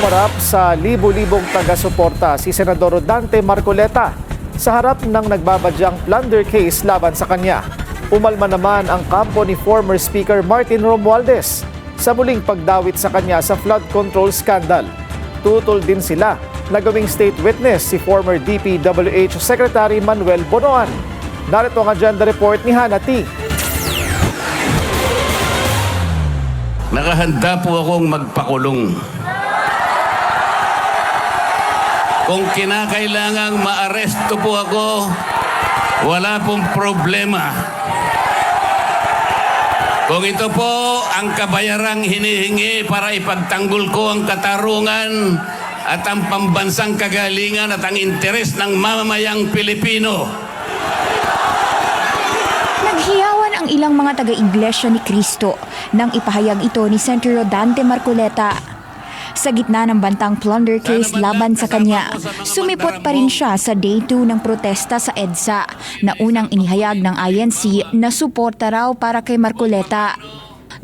Humarap sa libo-libong taga-suporta si Senador Dante Marcoleta sa harap ng nagbabadyang plunder case laban sa kanya. Umalma naman ang kampo ni former Speaker Martin Romualdez sa muling pagdawit sa kanya sa flood control scandal. Tutol din sila na gawing state witness si former DPWH Secretary Manuel Bonoan. Narito ang agenda report ni Hannah T. Nakahanda po akong magpakulong. Kung kinakailangang maaresto po ako, wala pong problema. Kung ito po ang kabayarang hinihingi para ipagtanggol ko ang katarungan at ang pambansang kagalingan at ang interes ng mamamayang Pilipino. Naghiyawan ang ilang mga taga-Iglesia ni Cristo nang ipahayag ito ni Senator Dante Marcoleta. Sa gitna ng bantang plunder case laban sa kanya, sumipot pa rin siya sa day 2 ng protesta sa EDSA na unang inihayag ng INC na suporta raw para kay Marcoleta.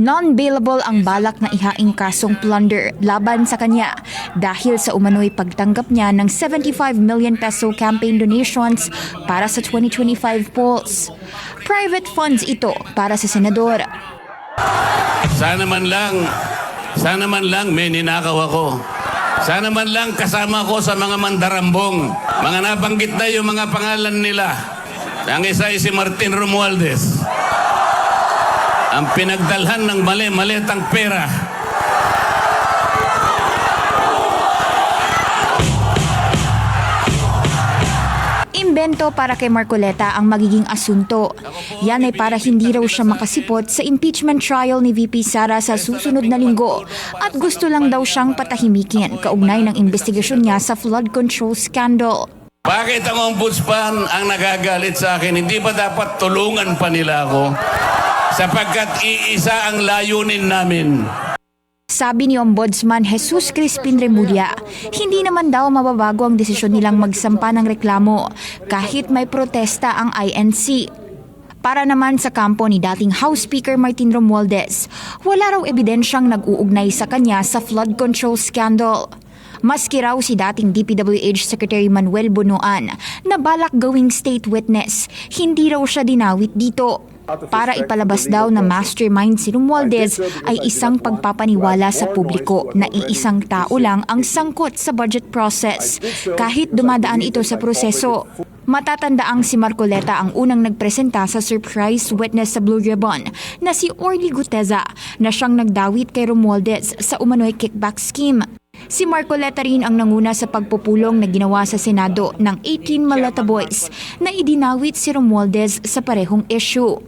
Non-bailable ang balak na ihaing kasong plunder laban sa kanya dahil sa umano'y pagtanggap niya ng 75 million peso campaign donations para sa 2025 polls. Private funds ito para sa senador. Sana man lang may ninakaw ako. Sana man lang kasama ko sa mga mandarambong. Mga nabanggit na yung mga pangalan nila. Ang isa ay si Martin Romualdez. Ang pinagdalhan ng mali-malitang pera. Imbento para kay Marcoleta ang magiging asunto. Yan ay para hindi raw siya makasipot sa impeachment trial ni VP Sara sa susunod na linggo at gusto lang daw siyang patahimikin kaugnay ng investigasyon niya sa flood control scandal. Bakit ang ombudsman ang nagagalit sa akin? Hindi ba dapat tulungan pa nila ako? Sapagkat iisa ang layunin namin. Sabi ni Ombudsman Jesus Crispin Remulla, hindi naman daw mababago ang desisyon nilang magsampa ng reklamo kahit may protesta ang INC. Para naman sa kampo ni dating House Speaker Martin Romualdez, wala raw ebidensyang nag-uugnay sa kanya sa flood control scandal. Maski raw si dating DPWH Secretary Manuel Bonoan na balak gawing state witness, hindi raw siya dinawit dito. Para ipalabas daw na mastermind si Romualdez ay isang pagpapaniwala sa publiko na iisang tao lang ang sangkot sa budget process, kahit dumadaan ito sa proseso. Matatandaang si Marcoleta ang unang nagpresenta sa surprise witness sa Blue Ribbon na si Orly Guteza na siyang nagdawit kay Romualdez sa umano'y kickback scheme. Si Marcoleta rin ang nanguna sa pagpupulong na ginawa sa Senado ng 18 Malata Boys na idinawit si Romualdez sa parehong issue.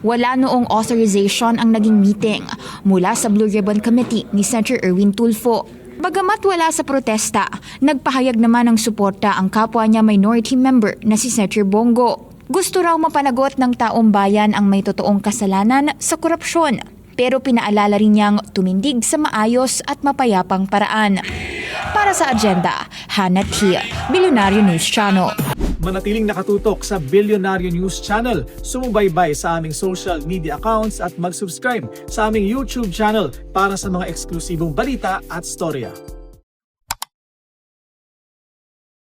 Wala noong authorization ang naging meeting mula sa Blue Ribbon Committee ni Senator Erwin Tulfo. Bagamat wala sa protesta, nagpahayag naman ng suporta ang kapwa niya minority member na si Senator Bongo. Gusto raw mapanagot ng taong bayan ang may totoong kasalanan sa korupsyon, pero pinaalala rin niyang tumindig sa maayos at mapayapang paraan. Para sa agenda, Hannah T, Billionaire News Channel. Manatiling nakatutok sa Billionaire News Channel, sumubaybay sa aming social media accounts at mag-subscribe sa aming YouTube channel para sa mga eksklusibong balita at storya.